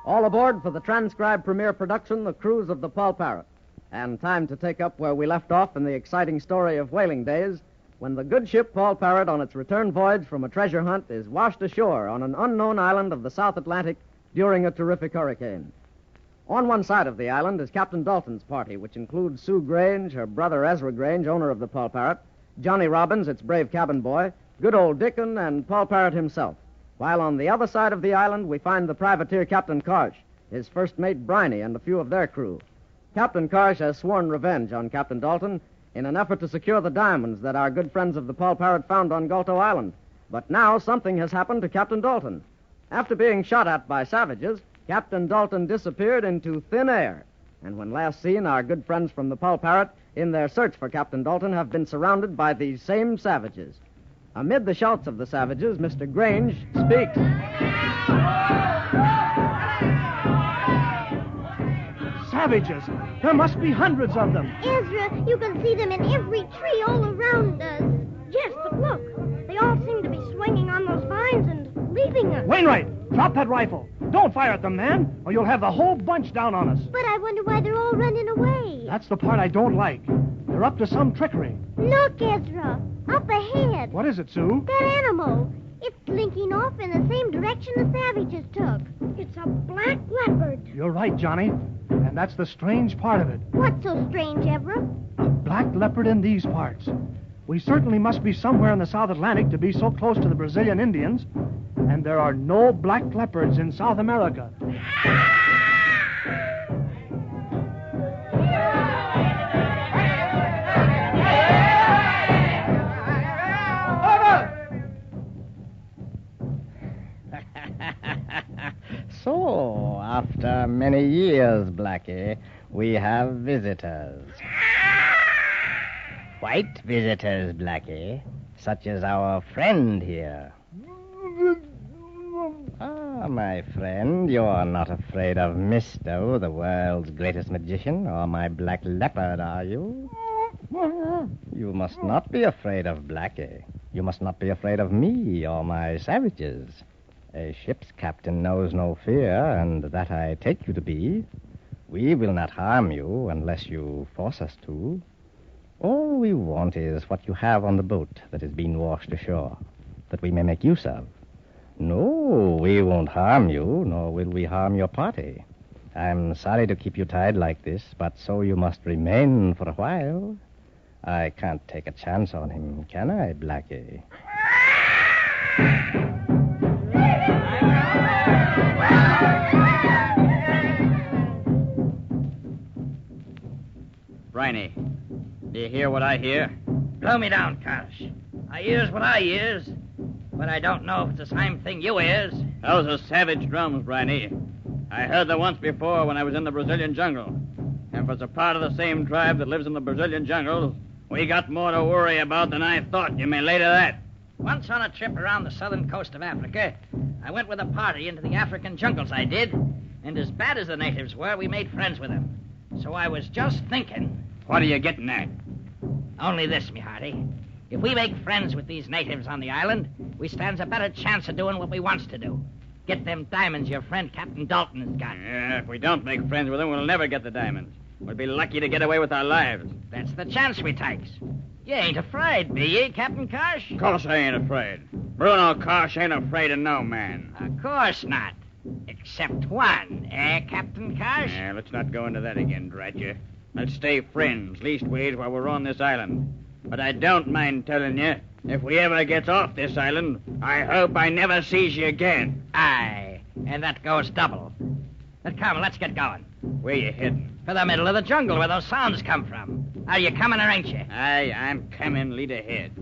All aboard for the transcribed premiere production, The Cruise of the Paul Parrot. And time to take up where we left off in the exciting story of whaling days, when the good ship Paul Parrot, on its return voyage from a treasure hunt, is washed ashore on an unknown island of the South Atlantic during a terrific hurricane. On one side of the island is Captain Dalton's party, which includes Sue Grange, her brother Ezra Grange, owner of the Paul Parrot, Johnny Robbins, its brave cabin boy, good old Dickon, and Paul Parrot himself. While on the other side of the island, we find the privateer Captain Karsh, his first mate Briney, and a few of their crew. Captain Karsh has sworn revenge on Captain Dalton in an effort to secure the diamonds that our good friends of the Paul Parrot found on Galto Island. But now something has happened to Captain Dalton. After being shot at by savages, Captain Dalton disappeared into thin air. And when last seen, our good friends from the Paul Parrot, in their search for Captain Dalton, have been surrounded by these same savages. Amid the shouts of the savages, Mr. Grange speaks. Savages! There must be hundreds of them. Ezra, you can see them in every tree all around us. Yes, but look. They all seem to be swinging on those vines and leaving us. Wainwright, drop that rifle. Don't fire at them, man, or you'll have the whole bunch down on us. But I wonder why they're all running away. That's the part I don't like. They're up to some trickery. Look, Ezra. Up ahead. What is it, Sue? That animal. It's slinking off in the same direction the savages took. It's a black leopard. You're right, Johnny. And that's the strange part of it. What's so strange, Ezra? A black leopard in these parts. We certainly must be somewhere in the South Atlantic to be so close to the Brazilian Indians. And there are no black leopards in South America. So, after many years, Blackie, we have visitors. White visitors, Blackie, such as our friend here. Ah, my friend, you're not afraid of Misto, the world's greatest magician, or my black leopard, are you? You must not be afraid of Blackie. You must not be afraid of me or my savages. A ship's captain knows no fear, and that I take you to be. We will not harm you unless you force us to. All we want is what you have on the boat that has been washed ashore, that we may make use of. No, we won't harm you, nor will we harm your party. I'm sorry to keep you tied like this, but so you must remain for a while. I can't take a chance on him, can I, Blackie? Briney, do you hear what I hear? Blow me down, Karsh. I hears what I hears, but I don't know if it's the same thing you hears. Those are savage drums, Briney. I heard them once before when I was in the Brazilian jungle. And if it's a part of the same tribe that lives in the Brazilian jungle, we got more to worry about than I thought, you may lay to that. Once on a trip around the southern coast of Africa, I went with a party into the African jungles, I did. And as bad as the natives were, we made friends with them. So I was just thinking... What are you getting at? Only this, me hearty. If we make friends with these natives on the island, we stands a better chance of doing what we wants to do. Get them diamonds your friend Captain Dalton has got. Yeah, if we don't make friends with them, we'll never get the diamonds. We'll be lucky to get away with our lives. That's the chance we takes. You ain't afraid, be ye, Captain Karsh? Of course I ain't afraid. Bruno Karsh ain't afraid of no man. Of course not. Except one, Captain Karsh? Yeah, let's not go into that again, drat you. Let's stay friends, leastways while we're on this island. But I don't mind telling you, if we ever gets off this island, I hope I never sees you again. Aye, and that goes double. But come, let's get going. Where you heading? For the middle of the jungle where those sounds come from. Are you coming or ain't you? Aye, I'm coming. Lead ahead.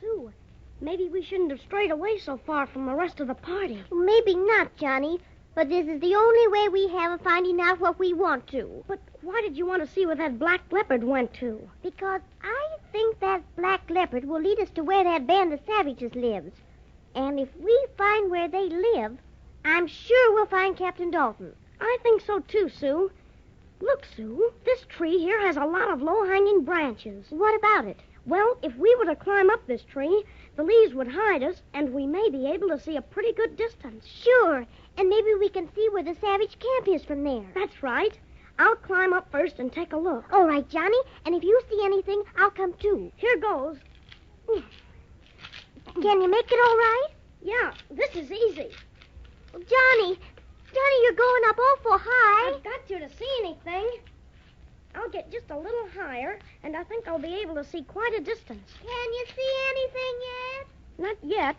Sue, maybe we shouldn't have strayed away so far from the rest of the party. Maybe not, Johnny. But this is the only way we have of finding out what we want to. But why did you want to see where that black leopard went to? Because I think that black leopard will lead us to where that band of savages lives. And if we find where they live, I'm sure we'll find Captain Dalton. I think so, too, Sue. Look, Sue, this tree here has a lot of low-hanging branches. What about it? Well, if we were to climb up this tree, the leaves would hide us, and we may be able to see a pretty good distance. Sure, and maybe we can see where the savage camp is from there. That's right. I'll climb up first and take a look. All right, Johnny, and if you see anything, I'll come too. Here goes. Can you make it all right? Yeah, this is easy. Johnny, you're going up awful high. I've got you to see anything. I'll get just a little higher, and I think I'll be able to see quite a distance. Can you see anything yet? Not yet.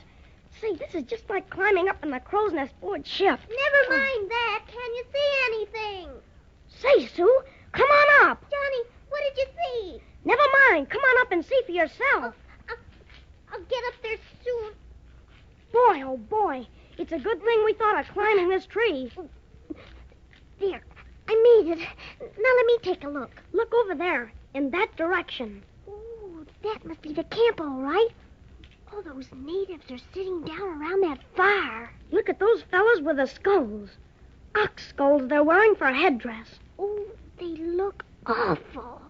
See, this is just like climbing up in the crow's nest board shift. Never mind that. Can you see anything? Say, Sue, come on up. Johnny, what did you see? Never mind. Come on up and see for yourself. I'll get up there soon. Boy, oh boy. It's a good thing we thought of climbing this tree. There, I made it. Now let me take a look. Look over there, in that direction. Ooh, that must be the camp, all right. All those natives are sitting down around that fire. Look at those fellas with the skulls. Ox skulls they're wearing for a headdress. Oh, they look awful.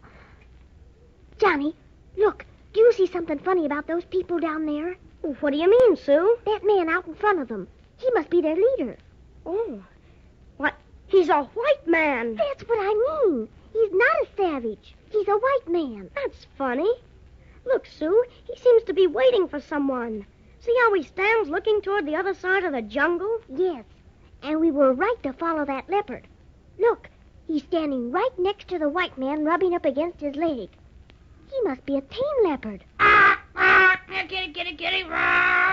Johnny, look. Do you see something funny about those people down there? What do you mean, Sue? That man out in front of them. He must be their leader. Oh, what? He's a white man. That's what I mean. He's not a savage. He's a white man. That's funny. Look, Sue, he seems to be waiting for someone. See how he stands looking toward the other side of the jungle? Yes, and we were right to follow that leopard. Look, he's standing right next to the white man rubbing up against his leg. He must be a tame leopard. Get it.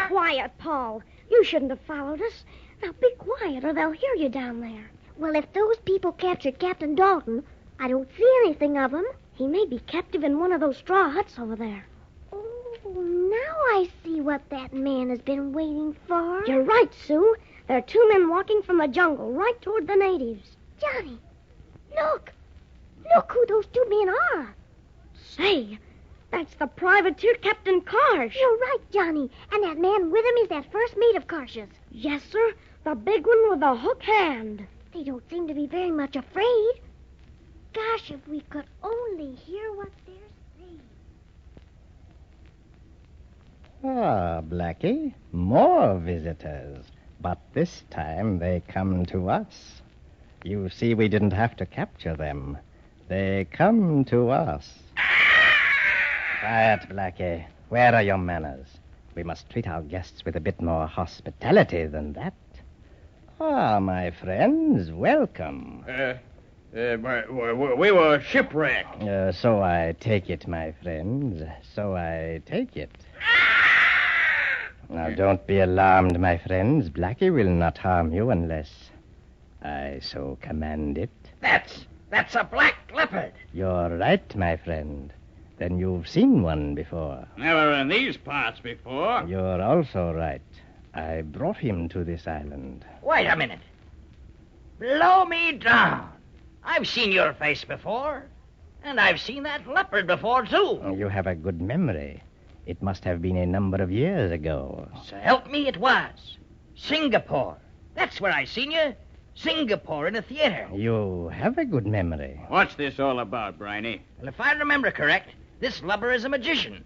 Quiet, Paul. You shouldn't have followed us. Now be quiet or they'll hear you down there. Well, if those people captured Captain Dalton, I don't see anything of him. He may be captive in one of those straw huts over there. Oh, now I see what that man has been waiting for. You're right, Sue. There are two men walking from the jungle right toward the natives. Johnny, look. Look who those two men are. Say, that's the privateer Captain Karsh. You're right, Johnny. And that man with him is that first mate of Karsh's. Yes, sir. The big one with the hook hand. They don't seem to be very much afraid. Gosh, if we could only hear what they're saying. Ah, Blackie, more visitors. But this time they come to us. You see, we didn't have to capture them. They come to us. Quiet, Blackie. Where are your manners? We must treat our guests with a bit more hospitality than that. Ah, my friends, welcome. We were shipwrecked. So I take it, my friends. So I take it. Now, don't be alarmed, my friends. Blackie will not harm you unless I so command it. That's a black leopard. You're right, my friend. Then you've seen one before. Never in these parts before. You're also right. I brought him to this island. Wait a minute. Blow me down. I've seen your face before. And I've seen that leopard before, too. You have a good memory. It must have been a number of years ago. So help me, it was. Singapore. That's where I seen you. Singapore in a theater. You have a good memory. What's this all about, Briney? Well, if I remember correct, this lubber is a magician.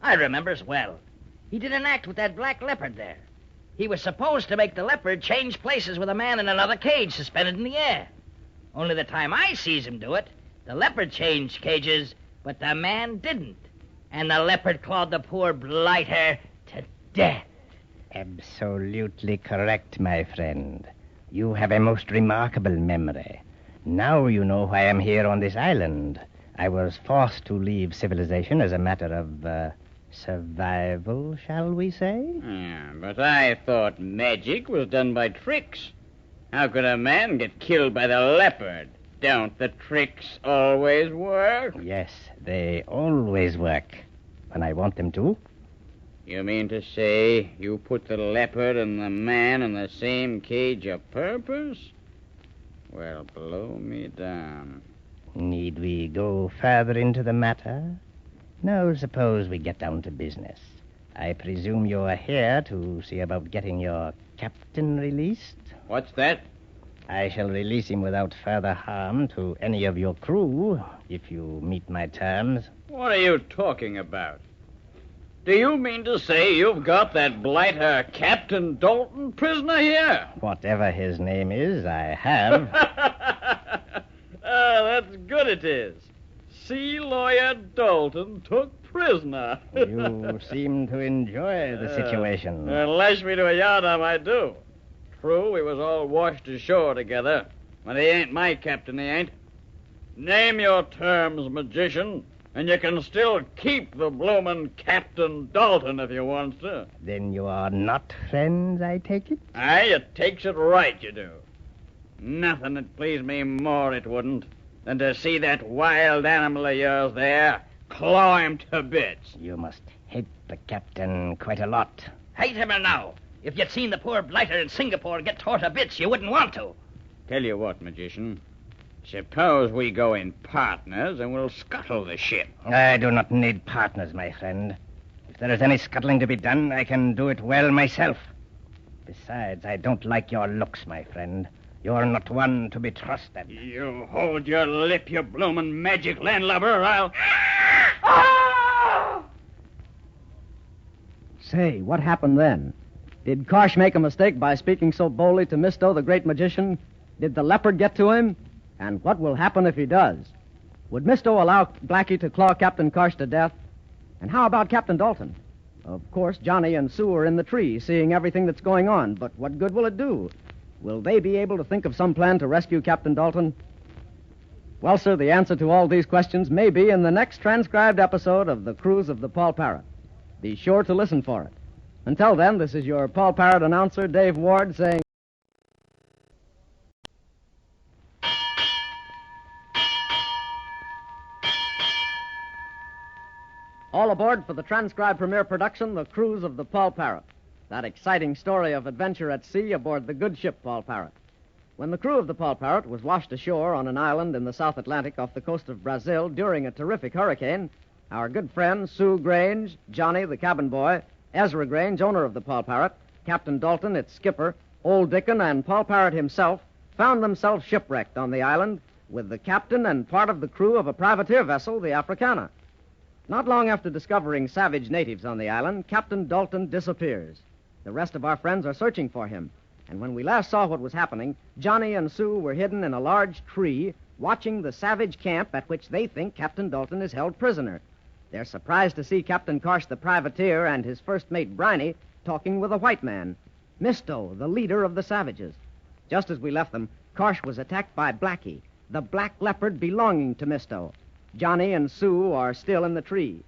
I remember as well. He did an act with that black leopard there. He was supposed to make the leopard change places with a man in another cage suspended in the air. Only the time I sees him do it, the leopard changed cages, but the man didn't. And the leopard clawed the poor blighter to death. Absolutely correct, my friend. You have a most remarkable memory. Now you know why I'm here on this island. I was forced to leave civilization as a matter of, survival, shall we say? Yeah, but I thought magic was done by tricks. How could a man get killed by the leopard? Don't the tricks always work? Yes, they always work. When I want them to. You mean to say you put the leopard and the man in the same cage a purpose? Well, blow me down. Need we go further into the matter? No, suppose we get down to business. I presume you're here to see about getting your captain released? What's that? I shall release him without further harm to any of your crew if you meet my terms. What are you talking about? Do you mean to say you've got that blighter Captain Dalton prisoner here? Whatever his name is, I have. That's good it is. Sea Lawyer Dalton took prisoner. You seem to enjoy the situation. Lash me to a yardarm, I do. True, we was all washed ashore together, but he ain't my captain, he ain't. Name your terms, magician, and you can still keep the bloomin' Captain Dalton if you wants to. Then you are not friends, I take it? Aye, you takes it right, you do. Nothing would please me more, it wouldn't, than to see that wild animal of yours there claw him to bits. You must hate the captain quite a lot. Hate him or no? If you'd seen the poor blighter in Singapore get tore to bits, you wouldn't want to. Tell you what, magician. Suppose we go in partners and we'll scuttle the ship. I do not need partners, my friend. If there is any scuttling to be done, I can do it well myself. Besides, I don't like your looks, my friend. You're not one to be trusted. You hold your lip, you bloomin' magic landlubber, or I'll... Say, what happened then? Did Karsh make a mistake by speaking so boldly to Misto, the great magician? Did the leopard get to him? And what will happen if he does? Would Misto allow Blackie to claw Captain Karsh to death? And how about Captain Dalton? Of course, Johnny and Sue are in the tree, seeing everything that's going on, but what good will it do? Will they be able to think of some plan to rescue Captain Dalton? Well, sir, the answer to all these questions may be in the next transcribed episode of The Cruise of the Paul Parrot. Be sure to listen for it. Until then, this is your Paul Parrot announcer, Dave Ward, saying... All aboard for the transcribed premiere production, The Cruise of the Paul Parrot. That exciting story of adventure at sea aboard the good ship Paul Parrot. When the crew of the Paul Parrot was washed ashore on an island in the South Atlantic off the coast of Brazil during a terrific hurricane, our good friends Sue Grange, Johnny, the cabin boy, Ezra Grange, owner of the Paul Parrot, Captain Dalton, its skipper, Old Dickon, and Paul Parrot himself found themselves shipwrecked on the island with the captain and part of the crew of a privateer vessel, the Africana. Not long after discovering savage natives on the island, Captain Dalton disappears. The rest of our friends are searching for him, and when we last saw what was happening, Johnny and Sue were hidden in a large tree watching the savage camp at which they think Captain Dalton is held prisoner. They're surprised to see Captain Karsh, the privateer, and his first mate, Briney, talking with a white man, Misto, the leader of the savages. Just as we left them, Karsh was attacked by Blackie, the black leopard belonging to Misto. Johnny and Sue are still in the tree.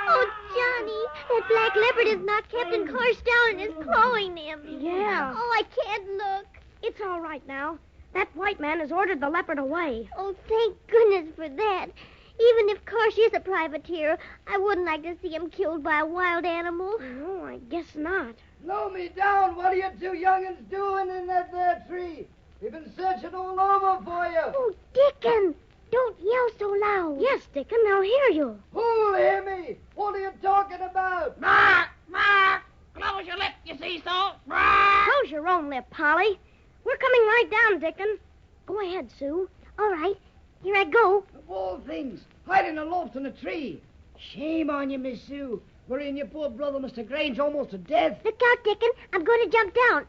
Oh, Johnny, that black leopard has knocked Captain Karsh down and is clawing him. Yeah. Oh, I can't look. It's all right now. That white man has ordered the leopard away. Oh, thank goodness for that. Even if Karsh is a privateer, I wouldn't like to see him killed by a wild animal. No, I guess not. Slow me down. What are you two young'uns doing in that there tree? We've been searching all over for you. Oh, Dickon, don't yell so loud. Yes, Dickon, they'll hear you. Who'll hear me? What are you talking about? Mark! Mark! Close your lip, you see so? Mark! Close your own lip, Polly. We're coming right down, Dickon. Go ahead, Sue. All right, here I go. Of all things, hiding aloft in a tree. Shame on you, Miss Sue. Worrying your poor brother, Mr. Grange, almost to death. Look out, Dickon. I'm going to jump down.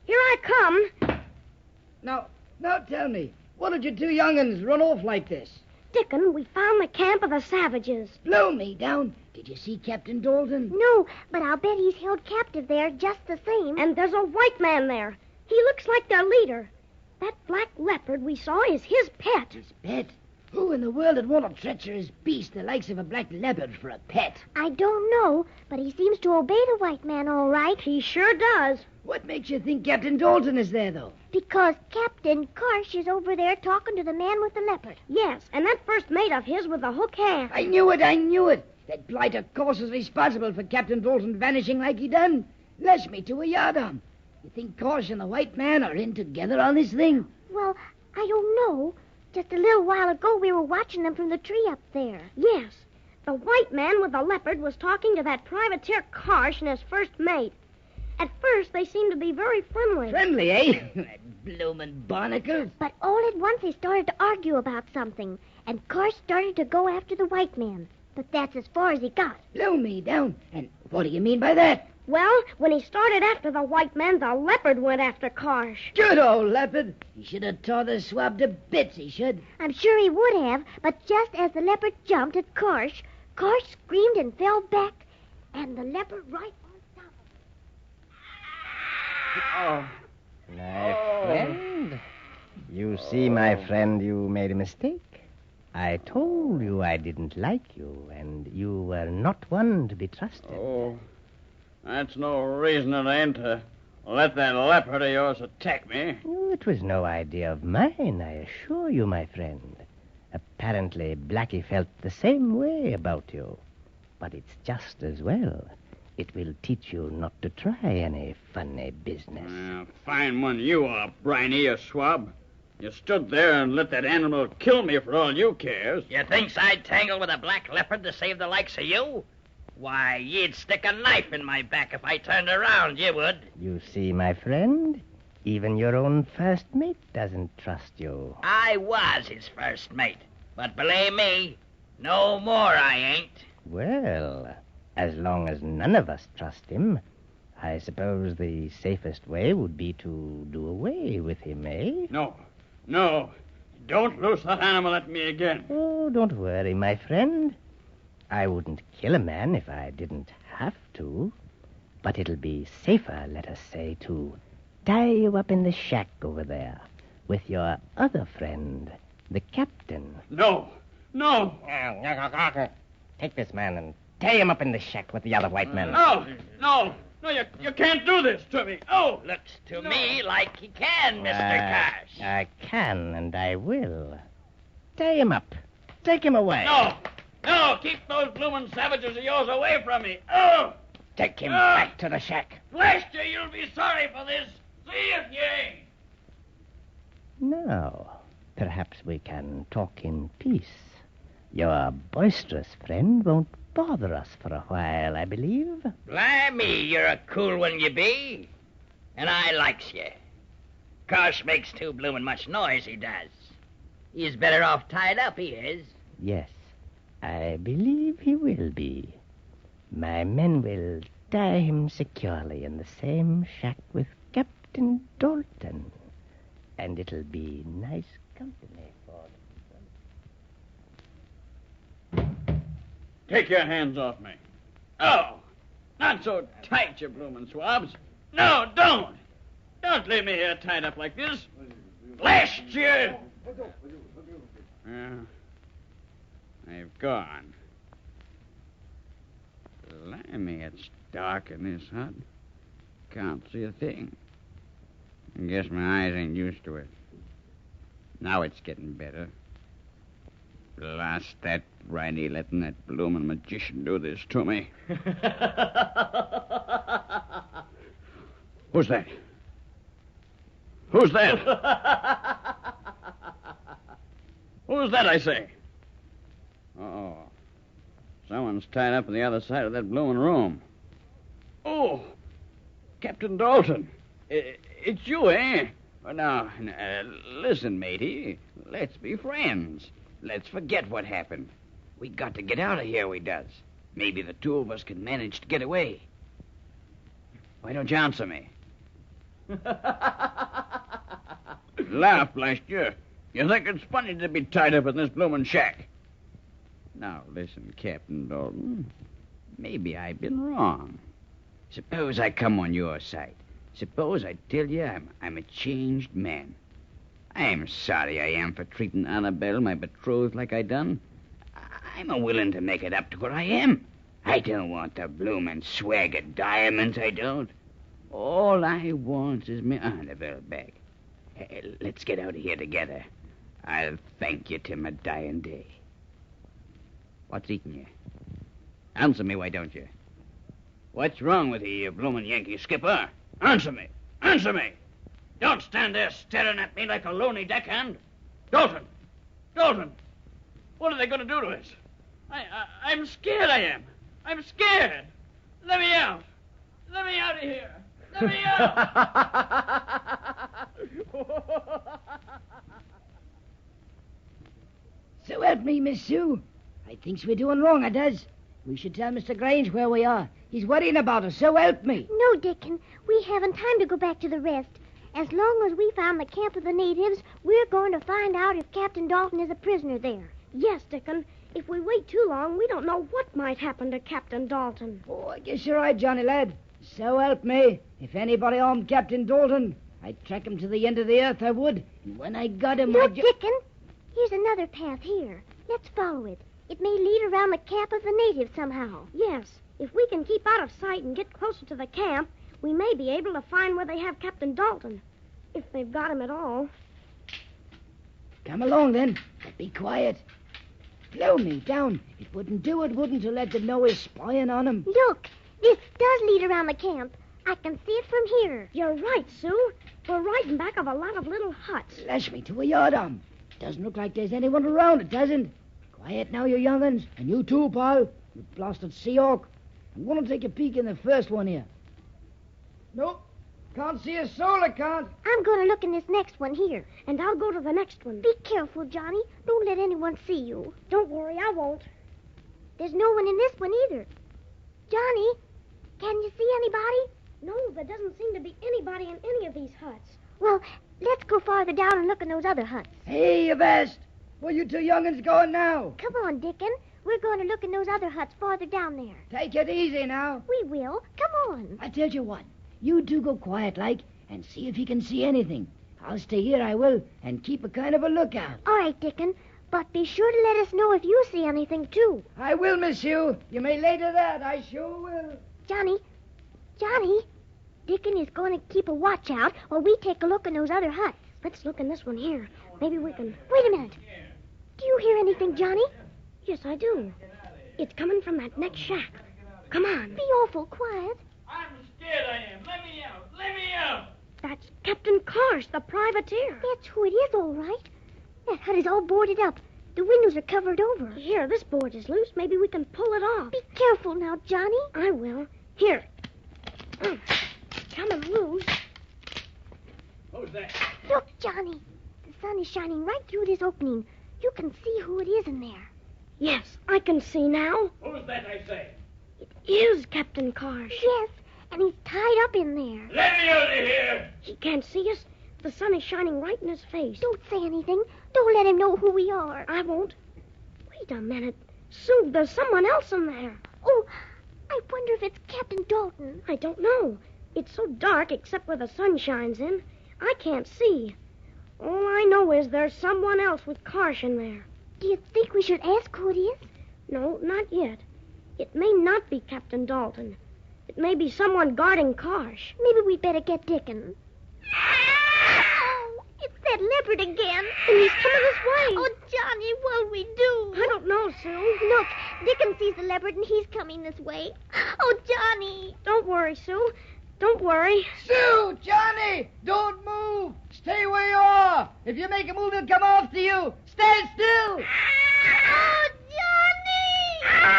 Here I come. Now tell me, what did you two young'uns run off like this? Dickon, we found the camp of the savages. Blow me down. Did you see Captain Dalton? No, but I'll bet he's held captive there just the same. And there's a white man there. He looks like their leader. That black leopard we saw is his pet. His pet? Who in the world would want a treacherous beast the likes of a black leopard for a pet? I don't know, but he seems to obey the white man all right. He sure does. What makes you think Captain Dalton is there, though? Because Captain Karsh is over there talking to the man with the leopard. Yes, and that first mate of his with the hook hand. I knew it. That blighter course is responsible for Captain Dalton vanishing like he done. Lash me to a yardarm. You think Karsh and the white man are in together on this thing? Well, I don't know. Just a little while ago, we were watching them from the tree up there. Yes, the white man with the leopard was talking to that privateer Karsh and his first mate. At first, they seemed to be very friendly. Friendly, eh? That bloomin' barnacles. But all at once they started to argue about something, and Karsh started to go after the white man. But that's as far as he got. Blow me down. And what do you mean by that? Well, when he started after the white man, the leopard went after Karsh. Good old leopard. He should have tore the swab to bits, he should. I'm sure he would have, but just as the leopard jumped at Karsh, Karsh screamed and fell back, and the leopard right on top of him. My friend. You see, my friend, you made a mistake. I told you I didn't like you, and you were not one to be trusted. Oh, that's no reason it ain't to let that leopard of yours attack me. Oh, it was no idea of mine, I assure you, my friend. Apparently, Blackie felt the same way about you. But it's just as well. It will teach you not to try any funny business. Fine one you are, Briny, you swab. You stood there and let that animal kill me for all you cares. You thinks I'd tangle with a black leopard to save the likes of you? Why, you'd stick a knife in my back if I turned around, you would. You see, my friend, even your own first mate doesn't trust you. I was his first mate. But believe me, no more I ain't. Well, as long as none of us trust him, I suppose the safest way would be to do away with him, eh? No. Don't loose that animal at me again. Oh, don't worry, my friend. I wouldn't kill a man if I didn't have to. But it'll be safer, let us say, to tie you up in the shack over there with your other friend, the captain. No. Take this man and tie him up in the shack with the other white men. No, you can't do this to me. Oh! Looks to me like he can, Mr. Karsh. I can and I will. Tie him up. Take him away. No, keep those bloomin' savages of yours away from me. Oh! Take him back to the shack. Blast you, you'll be sorry for this. See if you ain't. Now, perhaps we can talk in peace. Your boisterous friend won't bother us for a while, I believe. Blimey, you're a cool one, you be. And I likes you. Karsh makes too bloomin' much noise, he does. He's better off tied up, he is. Yes, I believe he will be. My men will tie him securely in the same shack with Captain Dalton. And it'll be nice company for them. Take your hands off me. Oh, not so tight, you bloomin' swabs. No, don't. Don't leave me here tied up like this. Blast you! They've gone. Blimey, it's dark in this hut. Can't see a thing. I guess my eyes ain't used to it. Now it's getting better. Blast that Briny letting that bloomin' magician do this to me. Who's that? Who's that, I say? Uh-oh. Someone's tied up on the other side of that bloomin' room. Oh, Captain Dalton. It's you, eh? Now, listen, matey. Let's be friends. Let's forget what happened. We got to get out of here, we does. Maybe the two of us can manage to get away. Why don't you answer me? Laugh, blast you. You think it's funny to be tied up in this bloomin' shack? Now, listen, Captain Dalton. Maybe I've been wrong. Suppose I come on your side. Suppose I tell you I'm a changed man. I'm sorry I am for treating Annabelle, my betrothed, like I done. I'm a-willing to make it up to what I am. I don't want the bloomin' swag of diamonds, I don't. All I want is me Annabelle back. Let's get out of here together. I'll thank you to my dying day. What's eating you? Answer me, why don't you? What's wrong with you bloomin' Yankee skipper? Answer me! Answer me! Don't stand there staring at me like a loony deckhand. Dalton! What are they going to do to us? I'm scared, I am. I'm scared. Let me out. Let me out of here. Let me out! So help me, Miss Sue. I thinks we're doing wrong, I does. We should tell Mr. Grange where we are. He's worrying about us, so help me. No, Dickon. We haven't time to go back to the rest. As long as we found the camp of the natives, we're going to find out if Captain Dalton is a prisoner there. Yes, Dickon. If we wait too long, we don't know what might happen to Captain Dalton. Oh, I guess you're right, Johnny lad. So help me. If anybody harmed Captain Dalton, I'd track him to the end of the earth, I would. And when I got him, Look, Dickon. Here's another path here. Let's follow it. It may lead around the camp of the natives somehow. Yes, if we can keep out of sight and get closer to the camp, we may be able to find where they have Captain Dalton. If they've got him at all. Come along, then. But be quiet. Blow me down. It wouldn't do it, wouldn't, to let them know we're spying on them. Look, this does lead around the camp. I can see it from here. You're right, Sue. We're right in back of a lot of little huts. Lash me to a yardarm. Doesn't look like there's anyone around, it doesn't. Quiet now, you young'uns. And you too, pal. You blasted Seahawk. I'm going to take a peek in the first one here. Nope. Can't see a soul, I can't. I'm going to look in this next one here. And I'll go to the next one. Be careful, Johnny. Don't let anyone see you. Don't worry, I won't. There's no one in this one either. Johnny, can you see anybody? No, there doesn't seem to be anybody in any of these huts. Well, let's go farther down and look in those other huts. Hey, Avast. Where you two young'uns going now? Come on, Dickon. We're going to look in those other huts farther down there. Take it easy now. We will. Come on. I tell you what. You two go quiet like and see if you can see anything. I'll stay here, I will, and keep a kind of a lookout. All right, Dickon. But be sure to let us know if you see anything, too. I will, Miss Hugh. You may lay to that. I sure will. Johnny, Dickon is going to keep a watch out while we take a look in those other huts. Let's look in this one here. Maybe we can... Wait a minute. Do you hear anything, Johnny? Yes, I do. It's coming from that next shack. Come on. Be awful quiet. I'm scared I am. Let me out. Let me out. That's Captain Karsh, the privateer. That's who it is, all right. That hut is all boarded up. The windows are covered over. Here, this board is loose. Maybe we can pull it off. Be careful now, Johnny. I will. Here. Coming loose. Who's that? Look, Johnny. The sun is shining right through this opening. You can see who it is in there. Yes, I can see now. Who's that, I say? It is Captain Karsh. Yes, and he's tied up in there. Let me out of here. He can't see us. The sun is shining right in his face. Don't say anything. Don't let him know who we are. I won't. Wait a minute. Sue, there's someone else in there. Oh, I wonder if it's Captain Dalton. I don't know. It's so dark except where the sun shines in. I can't see. All I know is there's someone else with Karsh in there. Do you think we should ask who it is? No, not yet. It may not be Captain Dalton. It may be someone guarding Karsh. Maybe we'd better get Dickon. Oh, it's that leopard again. And he's coming this way. Oh, Johnny, what'll we do? I don't know, Sue. Look, Dickon sees the leopard and he's coming this way. Oh, Johnny. Don't worry, Sue. Don't worry. Sue, Johnny, don't move. Stay where you are. If you make a move, he'll come after you. Stand still. Oh, Johnny!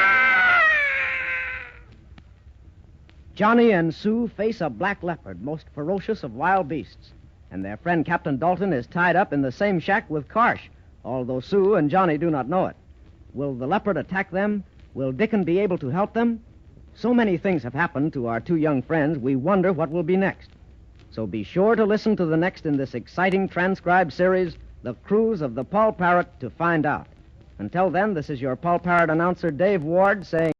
Johnny and Sue face a black leopard, most ferocious of wild beasts. And their friend Captain Dalton is tied up in the same shack with Karsh, although Sue and Johnny do not know it. Will the leopard attack them? Will Dickon be able to help them? So many things have happened to our two young friends, we wonder what will be next. So be sure to listen to the next in this exciting transcribed series, The Cruise of the Paul Parrot, to find out. Until then, this is your Paul Parrot announcer, Dave Ward, saying...